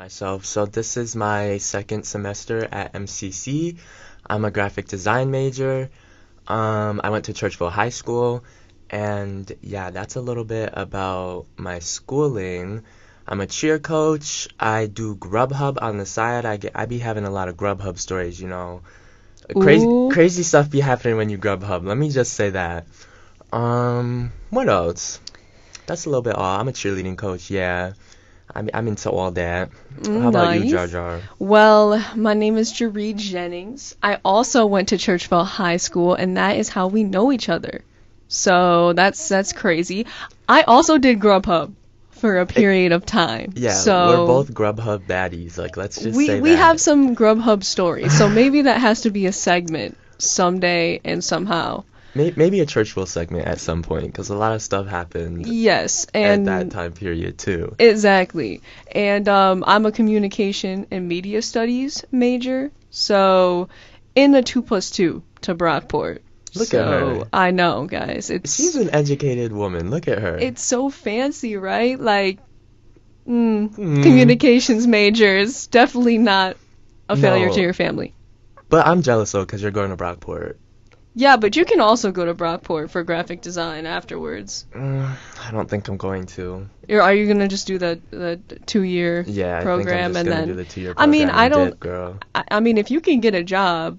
myself. So this is my second semester at MCC. I'm a graphic design major. I went to Churchville High School, and yeah, that's a little bit about my schooling. I'm a cheer coach. I do Grubhub on the side. I be having a lot of Grubhub stories, you know. Ooh. Crazy stuff be happening when you Grubhub. Let me just say that. What else? That's a little bit all. I'm a cheerleading coach, yeah. I'm into all that. How about you, Jar Nice. Jar? Well, my name is Jaree Jennings. I also went to Churchville High School, and that is how we know each other. So that's crazy. I also did Grubhub for a period of time. Yeah, we're So both Grubhub baddies. Like, let's just we say we have that. some Grubhub stories. So maybe that has to be a segment someday and somehow. Maybe a Churchville segment at some point, because a lot of stuff happened Yes, at that and time period too. exactly. And I'm a communication and media studies major, so in the 2+2 to Brockport. Look at her. So I know, guys. She's an educated woman. Look at her. It's so fancy, right? Like, Hmm. communications majors, definitely not a failure to No, your family. but I'm jealous though, because you're going to Brockport. Yeah, but you can also go to Brockport for graphic design afterwards. I don't think I'm going to. Are you gonna just do the 2-year Yeah, I think I'm program just and gonna then? do the 2-year I mean, program I and don't. dip, girl. I mean, if you can get a job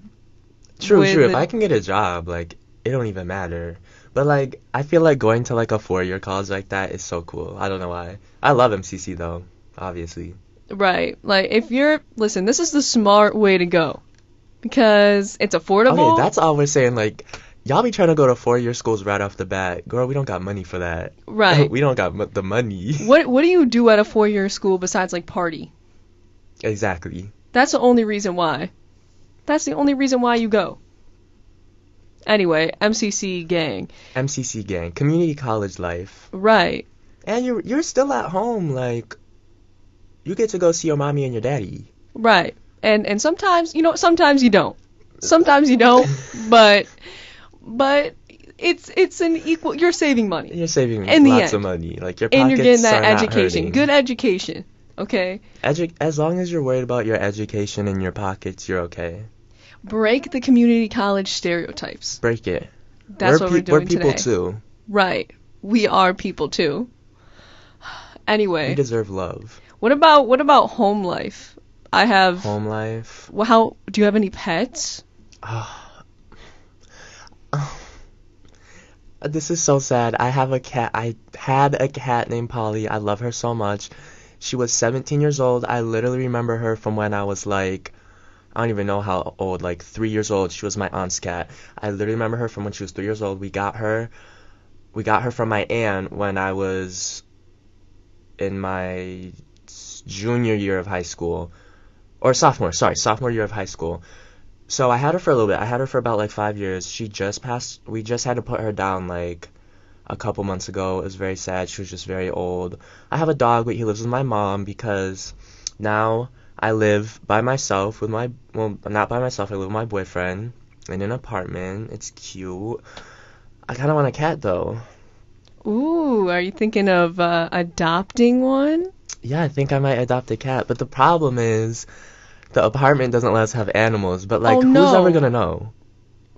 True, with true. If the I can get a job, like, it don't even matter. But, like, I feel like going to, like, a 4-year college like that is so cool. I don't know why. I love MCC, though, obviously. right, like if you're listen, this is the smart way to go because it's Okay, affordable. that's all we're saying. Like, y'all be trying to go to 4-year schools right off the bat. Girl, we don't got money for that. Right. We don't got the money. What do you do at a 4-year school besides like party? Exactly. That's the only reason why. That's the only reason why you go. Anyway, MCC gang. MCC gang, community college life. Right. And you're still at home, like, you get to go see your mommy and your daddy. Right. And sometimes, sometimes you don't. Sometimes you don't, but it's an equal you're saving money You're saving in the lots end. of money. Like, your And you're getting pockets that are not education. hurting. Good education. Okay? As long as you're worried about your education and your pockets, you're okay. Break the community college stereotypes. Break it. That's what we're We're doing people today. too. Right. We are people too. We Anyway, deserve love. what about home life? I have Home life. well, how do you have any pets? Ah, this is so sad. I have a cat. I had a cat named Polly. I love her so much. She was 17 years old. I literally remember her from when I was like, I don't even know how old, like 3 years old. She was my aunt's cat. I literally remember her from when she was 3 years old. We got her from my aunt when I was in my junior year of high school. Or sophomore year of high school. So I had her for a little bit. I had her for about like 5 years. She just passed. We just had to put her down like a couple months ago. It was very sad. She was just very old. I have a dog, but he lives with my mom because now I live by myself with well, not by myself. I live with my boyfriend in an apartment. It's cute. I kind of want a cat though. Ooh, are you thinking of adopting one? Yeah, I think I might adopt a cat. But the problem is the apartment doesn't let us have animals. But like, Oh who's ever no. gonna know?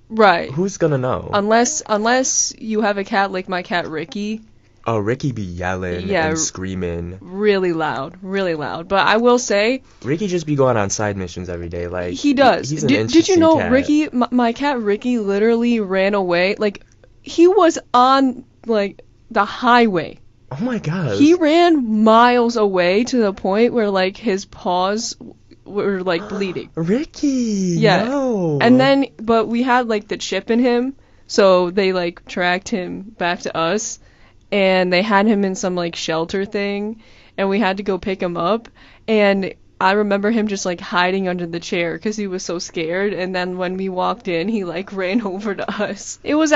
Right. Who's gonna know? Unless you have a cat like my cat Ricky, Oh, Ricky be yelling yeah, and screaming. really loud, really loud. But I will say Ricky just be going on side missions every day. Like, he does. he's an Did you interesting know cat. Ricky, my cat Ricky literally ran away. Like he was on like the highway. Oh my gosh. He ran miles away to the point where like his paws were like bleeding. Ricky. Yeah. No. And then but we had like the chip in him, so they like tracked him back to us and they had him in some like shelter thing and we had to go pick him up and I remember him just like hiding under the chair because he was so scared and then when we walked in he like ran over to us. It was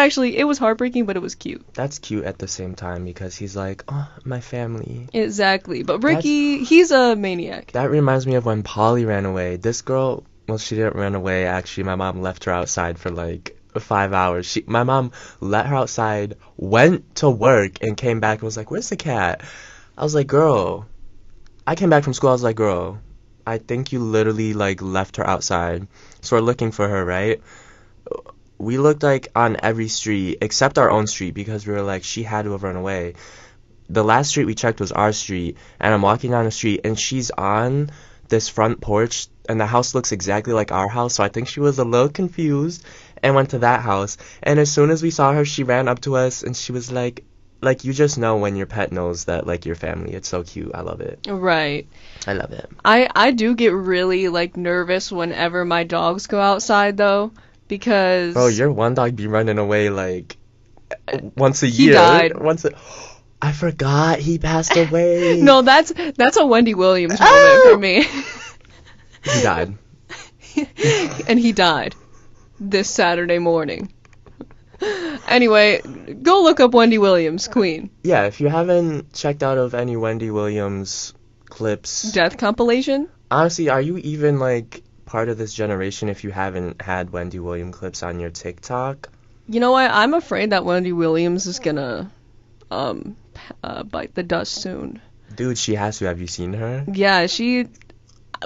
heartbreaking but it was cute. That's cute at the same time because he's like, oh, my family. Exactly. But Ricky, he's a maniac. That reminds me of when Polly ran away. This girl, well, she didn't run away. Actually, my mom left her outside for like 5 hours. My mom let her outside, went to work, and came back and was like, "Where's the cat?" I was like, "Girl, I came back from school, I was like, girl, I think you literally like left her outside. So we're looking for her, right? We looked like on every street except our own street because we were like, she had to have run away. The last street we checked was our street, and I'm walking down the street and she's on this front porch and the house looks exactly like our house, so I think she was a little confused and went to that house. And as soon as we saw her, she ran up to us and she was like you just know when your pet knows that like your family. It's so cute. I love it. Right. I love it. I do get really like nervous whenever my dogs go outside though, because Oh, your one dog be running away like once a he year. died. I forgot he passed away. No, that's a Wendy Williams moment for me. He died. And he died this Saturday morning. Anyway, go look up Wendy Williams, Queen. Yeah, if you haven't checked out of any Wendy Williams clips, Death compilation? honestly, are you even like part of this generation if you haven't had Wendy Williams clips on your TikTok? You know what? I'm afraid that Wendy Williams is gonna bite the dust soon. Dude, she has to. Have you seen her? Yeah,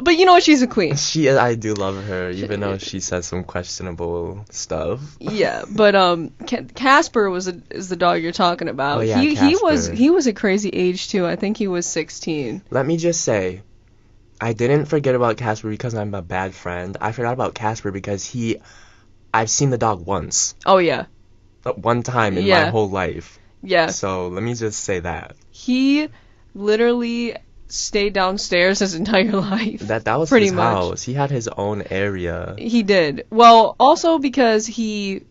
but you know what? She's a queen. I do love her, even though she says some questionable stuff. Yeah, but Casper is the dog you're talking about. Oh, yeah, Casper. He was a crazy age too. I think he was 16. Let me just say, I didn't forget about Casper because I'm a bad friend. I forgot about Casper because I've seen the dog once. Oh yeah. One time in Yeah. my whole life. Yeah. So let me just say that. He literally stayed downstairs his entire life. That was pretty his much. house. He had his own area. He did. Well, also because he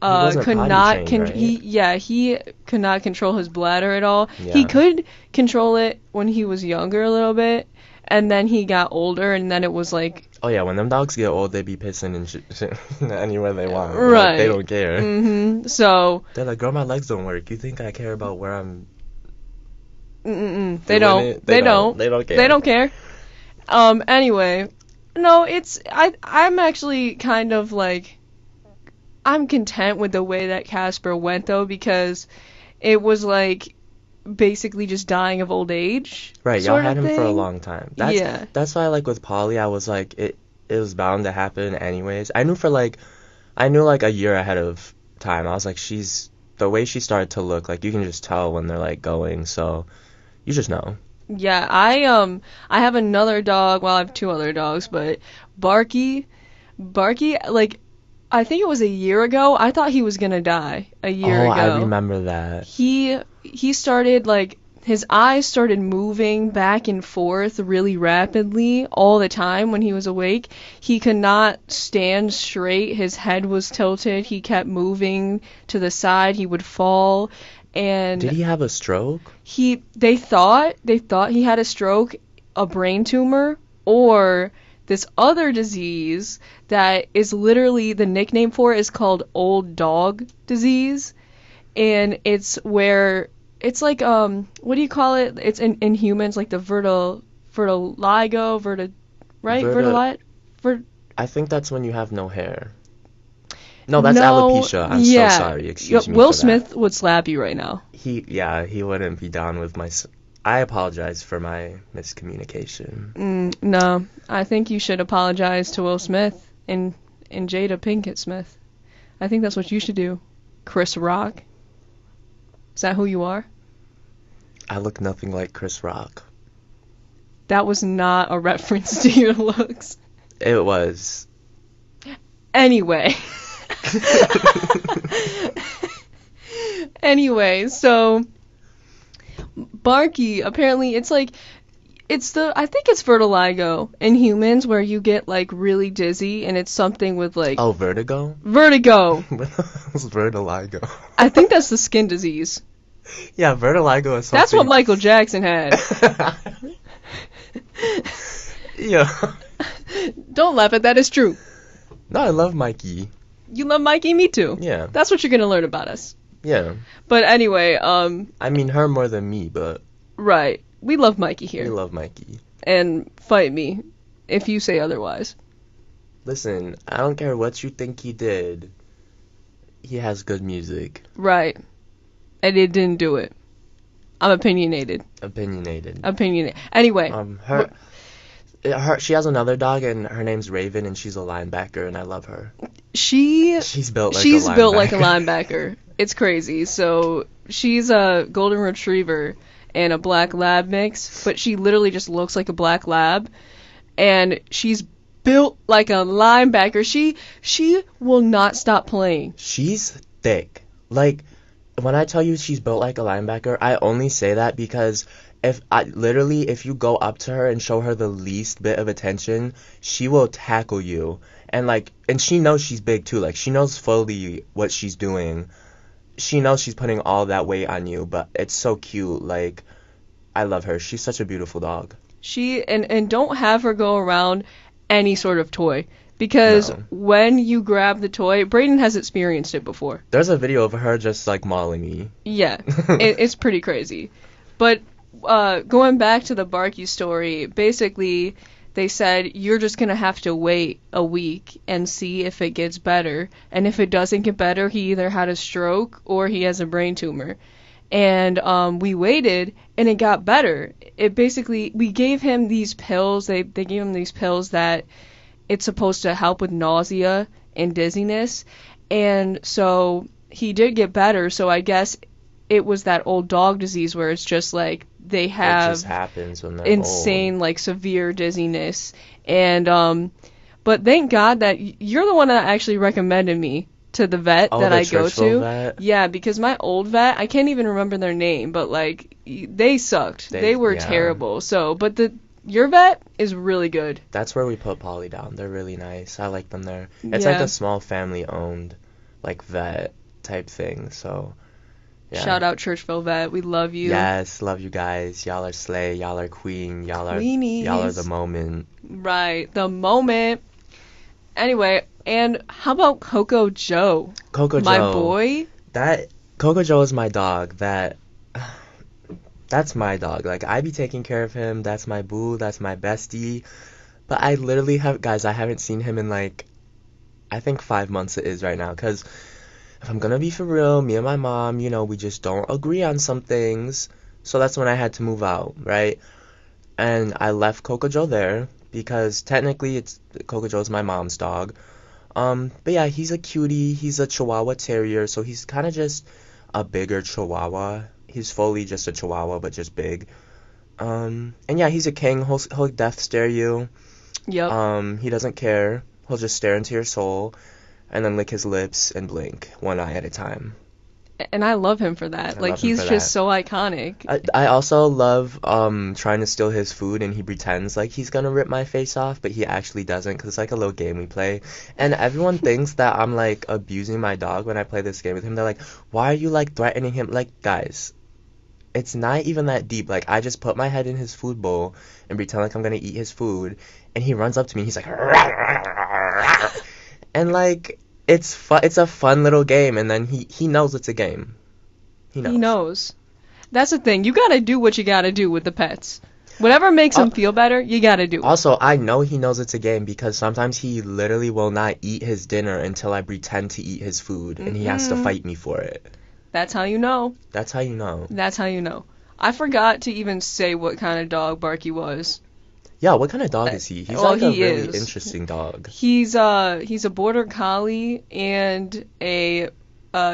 wasn't could potty not trained, right? he could not control his bladder at all. Yeah. He could control it when he was younger a little bit, and then he got older, and then it was like Oh yeah, when them dogs get old, they be pissing and shit anywhere they want. Right. Like, they don't care. So They're like, girl, my legs don't work. You think I care about where I'm they doing don't. it? They don't. They don't care. They don't care. Anyway, no, I'm actually kind of like I'm content with the way that Casper went though, because it was like basically just dying of old age. Right, y'all sort had of him for a thing. long time. Yeah. That's why, like, with Polly, I was like, it was bound to happen anyways. I knew like a year ahead of time. I was like, the way she started to look, like, you can just tell when they're, like, going, so you just know. Yeah, I have another dog. Well, I have two other dogs, but Barky, like I think it was a year ago. I thought he was gonna die a year ago. I remember that. He started like his eyes started moving back and forth really rapidly all the time when he was awake. He could not stand straight. His head was tilted. He kept moving to the side. He would fall. And Did he have a stroke? they thought he had a stroke, a brain tumor, or this other disease that is literally the nickname for it is called old dog disease, and it's where it's like what do you call it? It's in humans like the I think that's when you have no hair. No, that's No, alopecia. I'm yeah. so sorry. Excuse me. Will for that. Smith would slap you right now. He wouldn't be down with I apologize for my miscommunication. No, I think you should apologize to Will Smith and Jada Pinkett Smith. I think that's what you should do. Chris Rock. Is that who you are? I look nothing like Chris Rock. That was not a reference to your looks. It was. Anyway. Anyway, so Barky, apparently I think it's vertigo in humans where you get like really dizzy, and it's something with like Oh, vertigo? vertigo. It's vertigo. I think that's the skin disease. Yeah, vertigo is something. That's what Michael Jackson had. Yeah. Don't laugh at that, it's true. No, I love Mikey. You love Mikey? Me too. Yeah. That's what you're gonna learn about us. Yeah. But anyway, I mean, her more than me, but right. We love Mikey here. we love Mikey. And fight me if you say otherwise. Listen, I don't care what you think he did. He has good music. Right. And it didn't do it. I'm opinionated. Opinionated. Anyway, She has another dog, and her name's Raven, and she's a linebacker, and I love her. she's built built like a linebacker. It's crazy. So she's a golden retriever and a black lab mix, but she literally just looks like a black lab, and she's built like a linebacker. She will not stop playing. She's thick. Like, when I tell you she's built like a linebacker, I only say that because if you go up to her and show her the least bit of attention, she will tackle you. And she knows she's big too. Like, she knows fully what she's doing. She knows she's putting all that weight on you, but it's so cute. Like, I love her. She's such a beautiful dog. And don't have her go around any sort of toy. Because No. when you grab the toy, Brayden has experienced it before. There's a video of her just, like, mauling me. Yeah, it's pretty crazy. But going back to the Barky story, basically they said you're just going to have to wait a week and see if it gets better. And if it doesn't get better, he either had a stroke or he has a brain tumor. And we waited, and it got better. We gave him these pills. They gave him these pills that it's supposed to help with nausea and dizziness. And so he did get better. So I guess it was that old dog disease where it's just like they It have just happens when they're insane, old. like severe dizziness. And but thank God that you're the one that actually recommended me to the vet that the I go Churchville to. vet? Yeah, because my old vet, I can't even remember their name, but like they sucked. They were Yeah. terrible. So, but your vet is really good. That's where we put Polly down. They're really nice. I like them there. It's like Yeah. a small family-owned, like, vet type thing. So, yeah. Shout out Churchville Vet. We love you. Yes, love you guys. Y'all are slay. Y'all are queen. Y'all are Queenies. the moment. Right. The moment. Anyway, and how about Coco Joe? Coco My Joe. boy? Coco Joe is my dog. That's my dog. Like, I be taking care of him. That's my boo. That's my bestie. But I literally I haven't seen him in, like, I think 5 months it is right now. Because if I'm gonna be for real, me and my mom, we just don't agree on some things. So that's when I had to move out, right? And I left Coco Joe there because technically Coco Joe's my mom's dog. But yeah, he's a cutie. He's a Chihuahua Terrier, so he's kind of just a bigger Chihuahua. He's fully just a Chihuahua, but just big. And yeah, he's a king. He'll death stare you. Yep. He doesn't care. He'll just stare into your soul, and then lick his lips and blink one eye at a time. And I love him for that. I Like, love him he's for just that. so iconic. I also love trying to steal his food, and he pretends like he's gonna rip my face off, but he actually doesn't, because it's like a little game we play. And everyone thinks that I'm like abusing my dog when I play this game with him. They're like, why are you like threatening him? Like, guys, it's not even that deep. Like, I just put my head in his food bowl and pretend like I'm gonna eat his food, and he runs up to me and he's like, and like, it's a fun little game, and then he knows it's a game. He knows. That's the thing. You gotta do what you gotta do with the pets. Whatever makes him feel better, you gotta do it. Also, I know he knows it's a game because sometimes he literally will not eat his dinner until I pretend to eat his food, and he has to fight me for it. That's how you know. That's how you know. That's how you know. I forgot to even say what kind of dog Barky was. Yeah, what kind of dog is he? He's Well, like a he really is. interesting dog. He's a border collie and a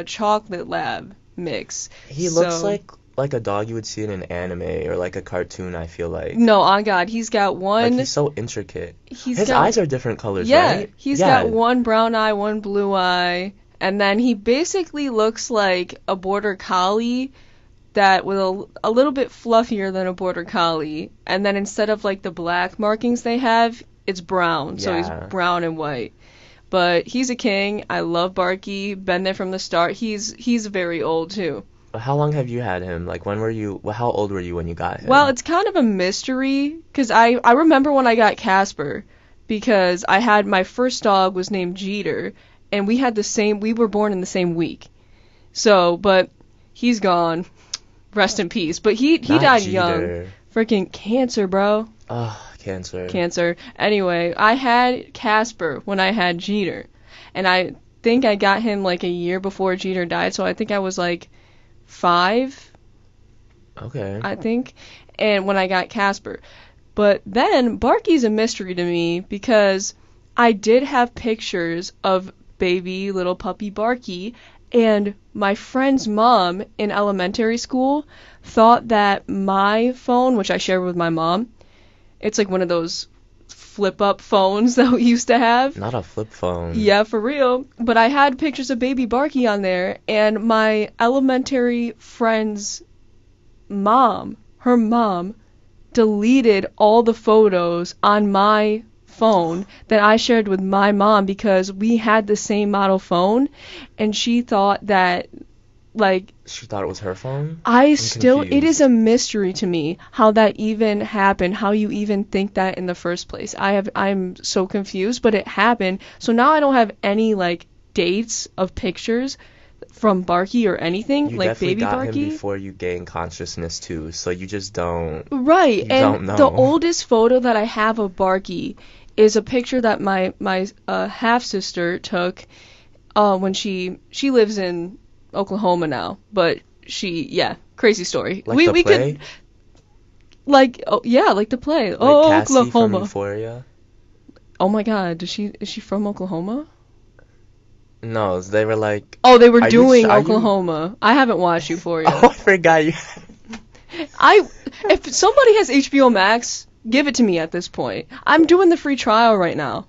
chocolate lab mix. He looks So- like a dog you would see in an anime or like a cartoon, I feel like. No, on God, he's got Like, one. he's so intricate. He's His got, eyes are different colors, yeah, right? he's Yeah. got one brown eye, one blue eye, and then he basically looks like a border collie that with a little bit fluffier than a border collie, and then instead of like the black markings they have, it's brown, so he's Yeah. brown and white. But he's a king. I love Barky. Been there from the start. He's very old too. How long have you had him? Like, how old were you when you got him? Well, it's kind of a mystery because I remember when I got Casper because I had my first dog was named Jeter and we were born in the same week. So, but he's gone. Rest in peace. But he Not died Jeter. young. Freaking cancer, bro. Ugh, cancer. Cancer. Anyway, I had Casper when I had Jeter. And I think I got him like a year before Jeter died, so I think I was like 5. Okay. I think, and when I got Casper. But then Barky's a mystery to me because I did have pictures of baby little puppy Barky, and my friend's mom in elementary school thought that my phone, which I shared with my mom, it's like one of those flip up phones that we used to have. Not a flip phone. Yeah, for real. But I had pictures of baby Barky on there, and my elementary friend's mom, her mom, deleted all the photos on my phone that I shared with my mom because we had the same model phone, and she thought that, like, She thought it was her phone? it is a mystery to me how that even happened, how you even think that in the first place. I'm so confused, but it happened. So now I don't have any, like, dates of pictures from Barky or anything, You like definitely baby got Barky. him before you gained consciousness too, so you just don't. Right, You don't and know. the oldest photo that I have of Barky is a picture that my half sister took when she lives in Oklahoma now, but crazy story. Like we the we play? could like like the play. Like Oh, Cassie from Oklahoma. Euphoria? Oh my God, is she from Oklahoma? No, they were like. Oh, they were Are you doing sh- are you- Oklahoma. I haven't watched Euphoria. Oh, I forgot you. If somebody has HBO Max, give it to me at this point. I'm doing the free trial right now.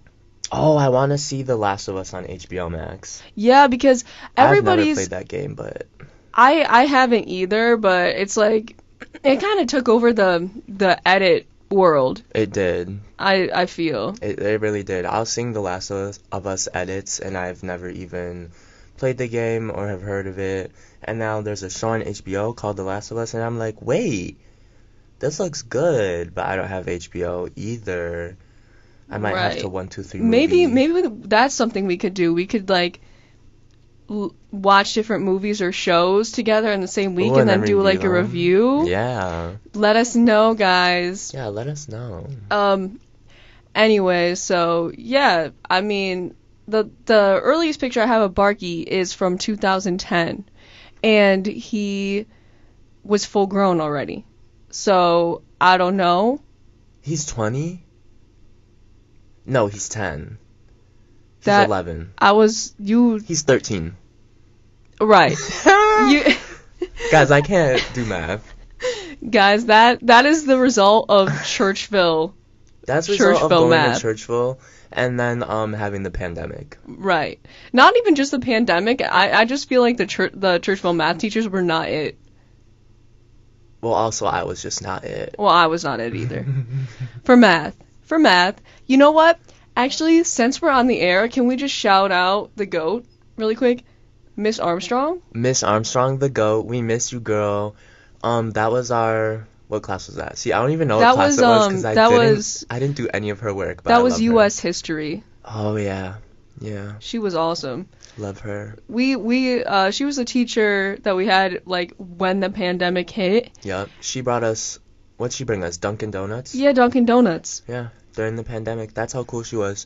Oh, I want to see The Last of Us on HBO Max. Yeah, because I've never everybody's played that game, but I haven't either, but it's like it kind of took over the edit world. it did. I feel. It really did. I'll sing The Last of Us edits, and I've never even played the game or have heard of it. And now there's a show on HBO called The Last of Us, and I'm like, wait, this looks good, but I don't have HBO either. I might have Right. to 1, 2, 3 Maybe that's something we could do. We could like watch different movies or shows together in the same week Ooh, and and then then do like a review them. review. Yeah. Let us know, guys. Yeah, let us know. Anyway, so yeah, I mean the earliest picture I have of Barky is from 2010, and he was full grown already. So I don't know. He's 20? No, he's 10. He's That 11. He's He's 13. right. You Guys, I can't do math. guys, that is the result of Churchville. That's the result of Churchville going math. to Churchville and then having the pandemic. Right. Not even just the pandemic. I just feel like the Churchville math teachers were not it. Well, also I was just not it. Well, I was not it either. For math, you know what? Actually, since we're on the air, can we just shout out the GOAT really quick? Miss Armstrong? Miss Armstrong, the GOAT, we miss you, girl. That was what class was that? See, I don't even know That what class was, it was because that was- I didn't do any of her work. But That I was love her. U.S. history. Oh yeah, yeah, She was awesome. love her. She was a teacher that we had, like, when the pandemic hit. Yep, she brought us. What'd she bring us? Dunkin' Donuts. Yeah, Dunkin' Donuts. Yeah, during the pandemic. That's how cool she was.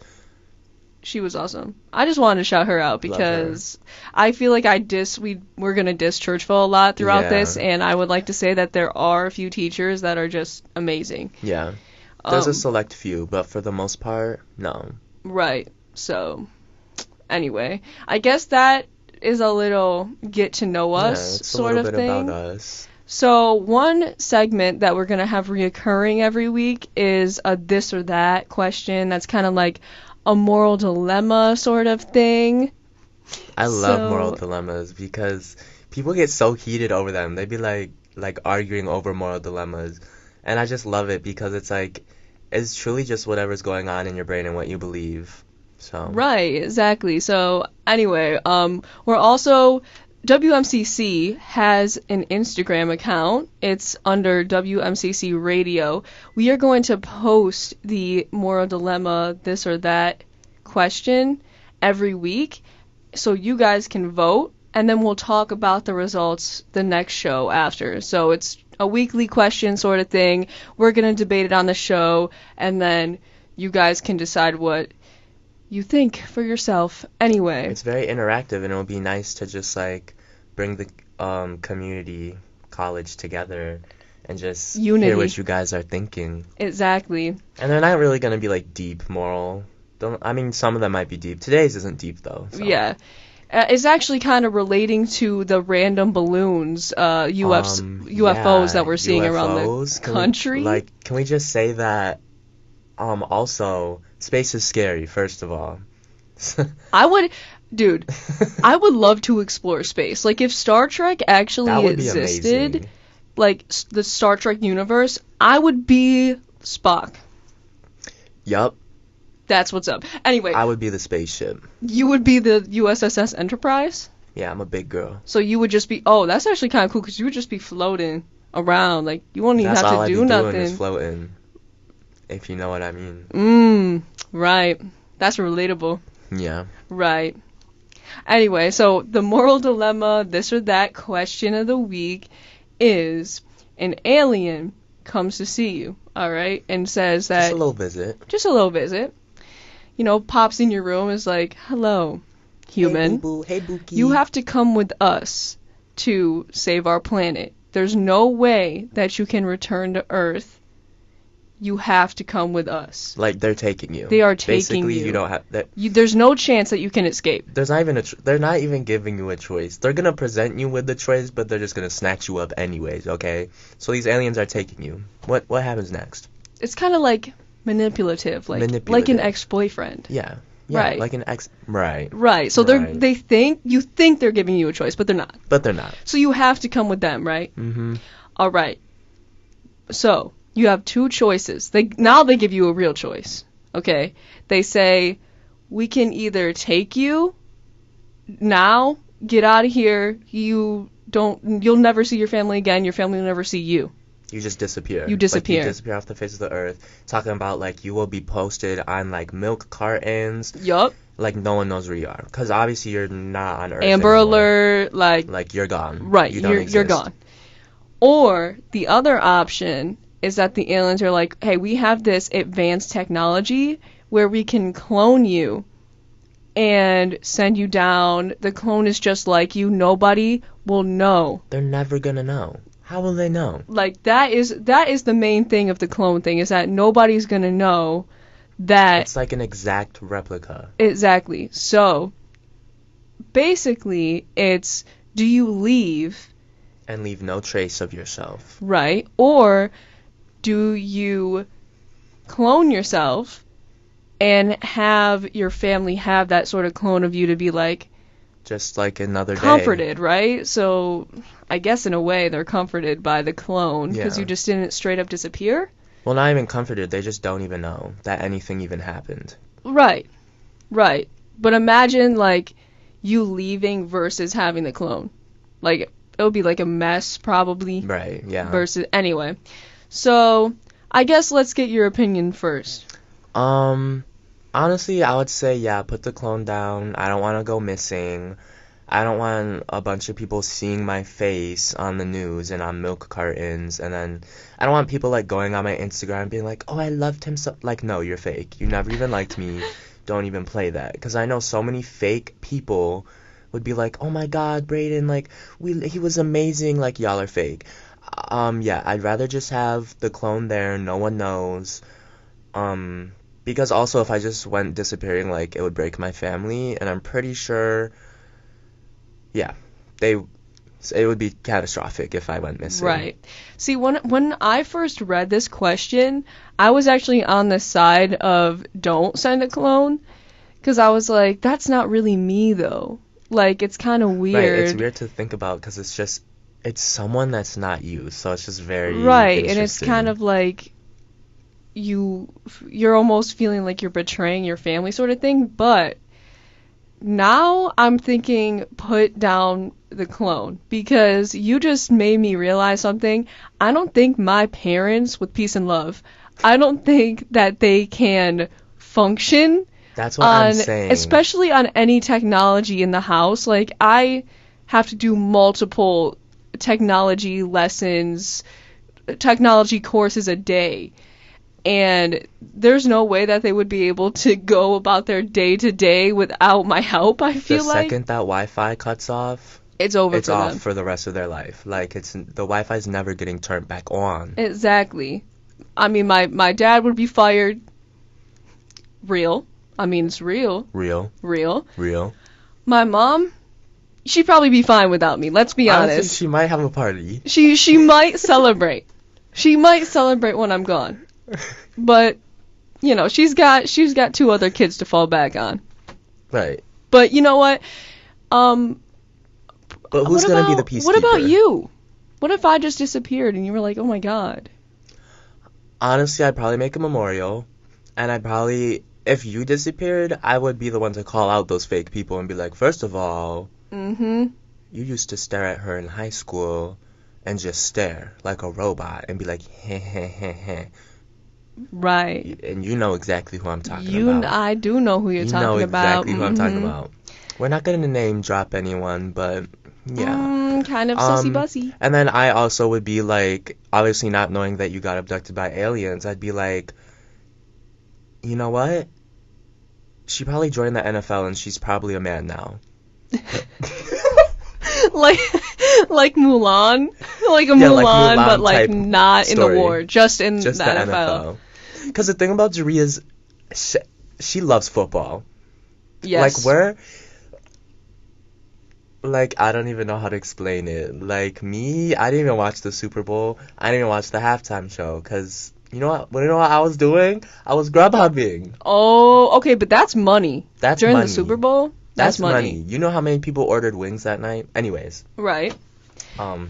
She was awesome. I just wanted to shout her out Love her. because I feel like we're gonna diss Churchville a lot throughout Yeah. this, and I would like to say that there are a few teachers that are just amazing. Yeah, there's a Um, select few, but for the most part, no. Right. So, anyway, I guess that is a little get to know Yeah, us it's sort a of little bit thing. about us. So, one segment that we're going to have reoccurring every week is a this or that question. That's kind of like a moral dilemma sort of thing. I love So- moral dilemmas because people get so heated over them. They be like arguing over moral dilemmas, and I just love it because it's truly just whatever's going on in your brain and what you believe. So Right, exactly. So, anyway, we're also WMCC has an Instagram account. It's under WMCC Radio. We are going to post the moral dilemma, this or that question every week so you guys can vote, and then we'll talk about the results the next show after. So it's a weekly question sort of thing. We're going to debate it on the show, and then you guys can decide what you think for yourself. Anyway. it's very interactive, and it would be nice to just bring the community college together and just Unity. hear what you guys are thinking. Exactly. And they're not really going to be like deep moral. I mean, some of them might be deep. Today's isn't deep though. So. Yeah. It's actually kind of relating to the random balloons, UFOs that we're seeing around the country. Can we just say that, also, space is scary, first of all. I would love to explore space. Like, if Star Trek actually existed, like, the Star Trek universe, I would be Spock. Yup. That's what's up. Anyway. I would be the spaceship. You would be the USS Enterprise? Yeah, I'm a big girl. So you would just be, oh, that's actually kind of cool, because you would just be floating around. Like, you won't even have to do nothing. That's all I'd be doing is floating, if you know what I mean. Right. That's relatable. Yeah. Right. Anyway, so the moral dilemma, this or that question of the week is an alien comes to see you, all right, and says that... Just a little visit. Just a little visit. You know, pops in your room, is like, hello, human. Hey, boo-boo. Hey, Bookie. You have to come with us to save our planet. There's no way that you can return to Earth. You have to come with us. Like, they're taking you. They are taking Basically, you. You don't have... There's no chance that you can escape. There's not even they're not even giving you a choice. They're gonna present you with the choice, but they're just gonna snatch you up anyways, okay? So these aliens are taking you. What happens next? It's kind of like manipulative, like an ex-boyfriend. Yeah. Right. Like an ex... Right. Right. So you think they're giving you a choice, but they're not. But they're not. So you have to come with them, right? Mm-hmm. All right. So... you have two choices. Now they give you a real choice. Okay? They say, we can either take you now, get out of here, you'll never see your family again, your family will never see you. You just disappear. You disappear. Like, you disappear off the face of the earth. Talking about, like, you will be posted on, like, milk cartons. Yup. Like, no one knows where you are. Because obviously you're not on Earth Amber anymore. Alert, Like, you're gone. Right, You don't exist. you're gone. Or, the other option is that the aliens are like, hey, we have this advanced technology where we can clone you and send you down. The clone is just like you. Nobody will know. They're never gonna know. How will they know? Like, that is the main thing of the clone thing, is that nobody's gonna know that... It's like an exact replica. Exactly. So, basically, it's, do you leave... and leave no trace of yourself. Right. Or... do you clone yourself and have your family have that sort of clone of you to be like... just like another comforted, right? So I guess in a way they're comforted by the clone because you just didn't straight up disappear? Well, not even comforted. They just don't even know that anything even happened. Right. Right. But imagine, like, you leaving versus having the clone. Like, it would be like a mess, probably. Right, yeah. Versus... anyway... so, I guess let's get your opinion first. Honestly, I would say, yeah, put the clone down. I don't want to go missing. I don't want a bunch of people seeing my face on the news and on milk cartons. And then, I don't want people, like, going on my Instagram being like, oh, I loved him so... like, no, you're fake. You never even liked me. Don't even play that. Because I know so many fake people would be like, oh my god, Brayden, like, he was amazing. Like, y'all are fake. Yeah, I'd rather just have the clone there, no one knows, because also if I just went disappearing, like, it would break my family, and I'm pretty sure, yeah, it would be catastrophic if I went missing. Right. See, when I first read this question, I was actually on the side of don't send a clone, because I was like, that's not really me, though. Like, it's kind of weird. Right, it's weird to think about, because it's someone that's not you, so it's just very right, and it's kind of like you're almost feeling like you're betraying your family sort of thing, but now I'm thinking put down the clone, because you just made me realize something. I don't think my parents, with peace and love, I don't think that they can function. That's what I'm saying. Especially on any technology in the house. Like, I have to do multiple technology lessons, technology courses a day, and there's no way that they would be able to go about their day to day without my help. I feel like the second that Wi-Fi cuts off, it's over it's for off them. for the rest of their life. Like, the Wi-Fi's never getting turned back on. Exactly. I mean, my dad would be fired. Real. I mean, it's real. Real. Real. My mom, she'd probably be fine without me. Let's be Honestly, honest. she might have a party. She might celebrate. She might celebrate when I'm gone. But, you know, she's got 2 other kids to fall back on. Right. But you know what? But who's going to be the peacekeeper? What about you? What if I just disappeared and you were like, oh my god? Honestly, I'd probably make a memorial. And I'd probably, if you disappeared, I would be the one to call out those fake people and be like, first of all, Mm-hmm. you used to stare at her in high school and just stare like a robot and be like, heh, heh, heh, heh. Right. And you know exactly who I'm talking about. I do know who you're talking about. You know exactly who I'm talking about. We're not going to name drop anyone, but yeah. Kind of sussy bussy. And then I also would be like, obviously not knowing that you got abducted by aliens, I'd be like, you know what? She probably joined the NFL and she's probably a man now. like Mulan, like a Yeah, Mulan, like Mulan but like type not in story. the war, just in Just the NFL. Because the thing about Jeree is, she loves football. Yes. Like, I don't even know how to explain it. Like, me, I didn't even watch the Super Bowl. I didn't even watch the halftime show. Because, you know what I was doing? I was Grubhubbing. Oh, okay, but that's money. That's During money. the Super Bowl, that's money. You know how many people ordered wings that night? Anyways. Right.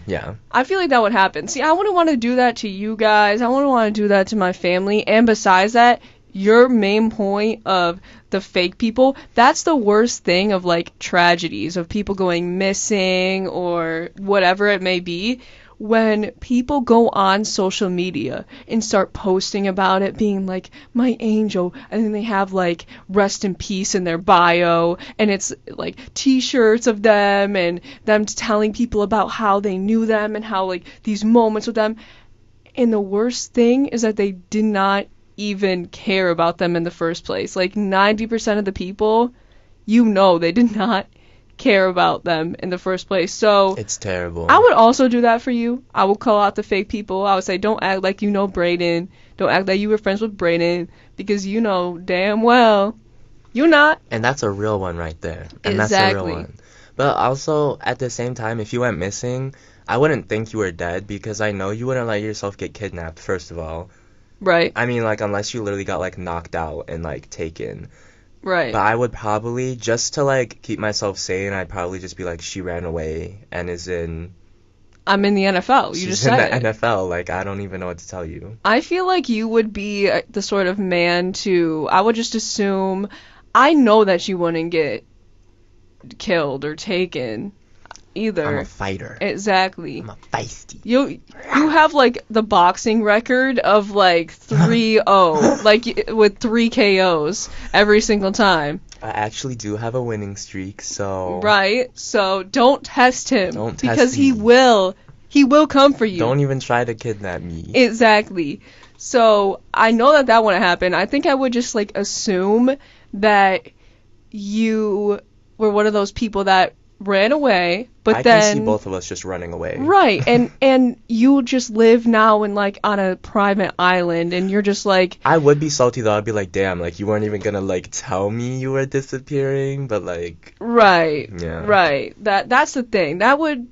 Yeah. I feel like that would happen. See, I wouldn't want to do that to you guys. I wouldn't want to do that to my family. And besides that, your main point of the fake people, that's the worst thing of like tragedies of people going missing or whatever it may be. When people go on social media and start posting about it, being like, my angel, and then they have like rest in peace in their bio, and it's like t-shirts of them and them telling people about how they knew them and how like these moments with them. And the worst thing is that they did not even care about them in the first place. Like 90% of the people, you know, they did not care about them in the first place. So it's terrible. I would also do that for you. I would call out the fake people. I would say, don't act like you know Brayden. Don't act like you were friends with Brayden, because you know damn well you're not. And that's a real one right there. And Exactly. That's a real one. But also, at the same time, if you went missing, I wouldn't think you were dead, because I know you wouldn't let yourself get kidnapped, first of all. Right. I mean, like, unless you literally got, like, knocked out and, like, taken. Right. But I would probably, just to, like, keep myself sane, I'd probably just be like, she ran away and is in... I'm in the NFL. You she's just in said the it. NFL. Like, I don't even know what to tell you. I feel like you would be the sort of man to... I would just assume... I know that you wouldn't get killed or taken either. I'm a fighter. Exactly. I'm a feisty. You have like the boxing record of like 3-0, like with 3 KOs every single time. I actually do have a winning streak, so... Right. So don't test him. Don't test because me. he will come for you. Don't even try to kidnap me. Exactly. So I know that wouldn't happen. I think I would just like assume that you were one of those people that ran away, but I then can see both of us just running away. right, and you just live now in like on a private island, and you're just like, I would be salty though. I'd be like, damn, like you weren't even gonna like tell me you were disappearing, but like, right, yeah, right. That's the thing. That would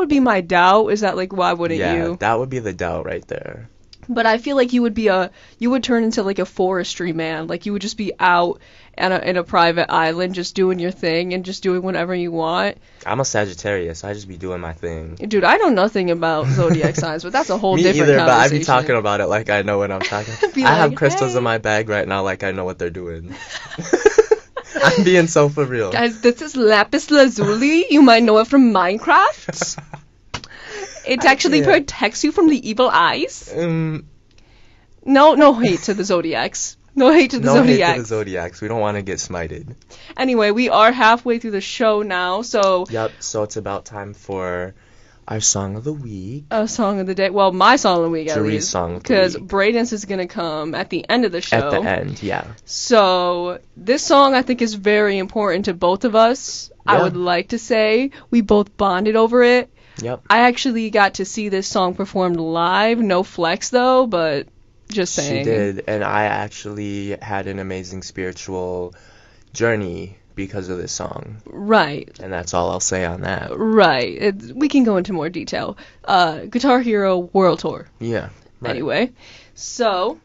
be my doubt. Is that like, why wouldn't yeah, you? that would be the doubt right there. But I feel like you would turn into like a forestry man. Like you would just be out in a private island, just doing your thing and just doing whatever you want. I'm a Sagittarius. I just be doing my thing. Dude, I know nothing about zodiac signs, but that's a whole Me different either, but I be conversation. talking about it like I know what I'm talking. Be I have like, crystals hey. in my bag right now, like I know what they're doing. I'm being so for real. Guys, this is lapis lazuli. You might know it from Minecraft. It actually can't. protects you from the evil eyes. Um, No hate to the zodiacs. No hate to the no zodiacs. hate to the zodiacs. We don't want to get smited. Anyway, we are halfway through the show now, so Yep. So it's about time for Our song of the week. A song of the day. Well, my song of the week, at Jerie's least. song of the Because week. Braden's is going to come at the end of the show. At the end, yeah. So, this song I think is very important to both of us. Yeah. I would like to say we both bonded over it. Yep. I actually got to see this song performed live. No flex, though, but just saying. She did, and I actually had an amazing spiritual journey because of this song. Right. And that's all I'll say on that. Right. We can go into more detail. Guitar Hero World Tour. Yeah. Right. Anyway, so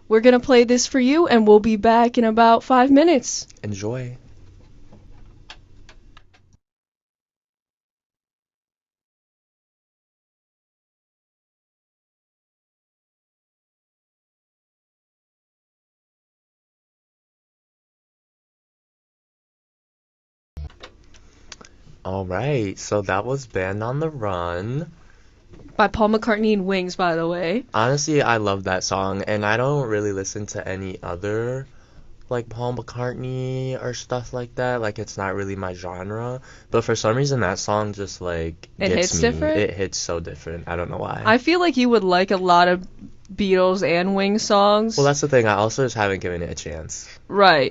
we're going to play this for you, and we'll be back in about 5 minutes. Enjoy. All right, so that was Band on the Run. By Paul McCartney and Wings, by the way. Honestly, I love that song, and I don't really listen to any other, like, Paul McCartney or stuff like that. Like, it's not really my genre. But for some reason, that song just, like, It gets hits me. different? It hits so different. I don't know why. I feel like you would like a lot of Beatles and Wings songs. Well, that's the thing. I also just haven't given it a chance. Right.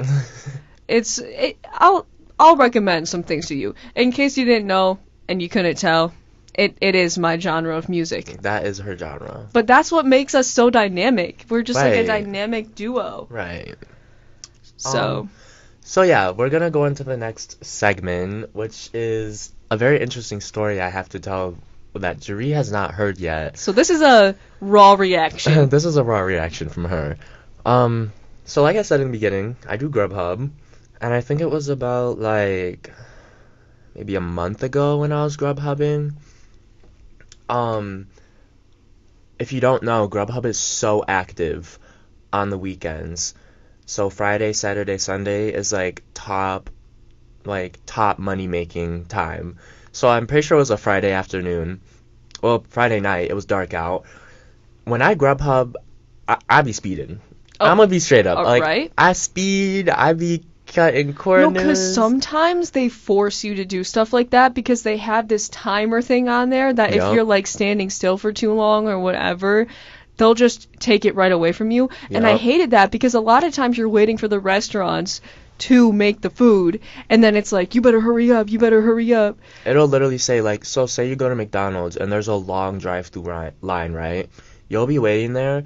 I'll recommend some things to you. In case you didn't know and you couldn't tell, it is my genre of music. That is her genre. But that's what makes us so dynamic. We're just like a Right. dynamic duo. Right. So, So yeah, we're gonna go into the next segment, which is a very interesting story I have to tell that Jeree has not heard yet. so this is a raw reaction. This is a raw reaction from her. So like I said in the beginning, I do Grubhub, and I think it was about like maybe a month ago when I was Grubhubbing. If you don't know, Grubhub is so active on the weekends. So Friday, Saturday, Sunday is like top money making time. So I'm pretty sure it was a Friday afternoon. Well, Friday night, it was dark out. When I Grubhub, I be speeding. Oh, I'm gonna be straight up. Like, right. I speed, I be cutting corners. No, because sometimes they force you to do stuff like that because they have this timer thing on there that if Yup. you're like standing still for too long or whatever, they'll just take it right away from you. And I Yup. hated that because a lot of times you're waiting for the restaurants to make the food and then it's like, you better hurry up, you better hurry up. It'll literally say, like, so say you go to McDonald's and there's a long drive-through line, right? You'll be waiting there,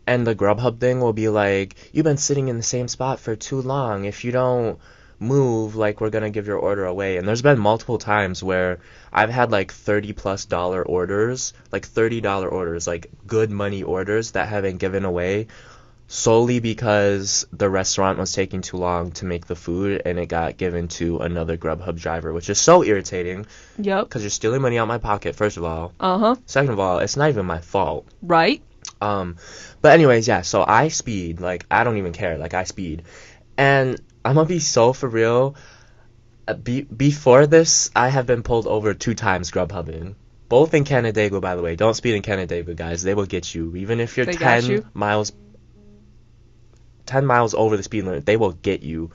and the Grubhub thing will be like, you've been sitting in the same spot for too long. If you don't move, like, we're gonna give your order away. And there's been multiple times where I've had like $30+ orders, like $30 orders, like good money orders that have been given away solely because the restaurant was taking too long to make the food and it got given to another Grubhub driver, which is so irritating Yep. because you're stealing money out my pocket, first of all. Uh-huh. Second of all, it's not even my fault. Right? But anyways, yeah, so I speed, like, I don't even care, like, I speed. And I'm gonna be so for real, before this, I have been pulled over 2 times Grubhubbing. Both in Canandaigua, by the way. Don't speed in Canandaigua, guys. They will get you. Even if you're They got 10 you? miles over the speed limit, they will get you.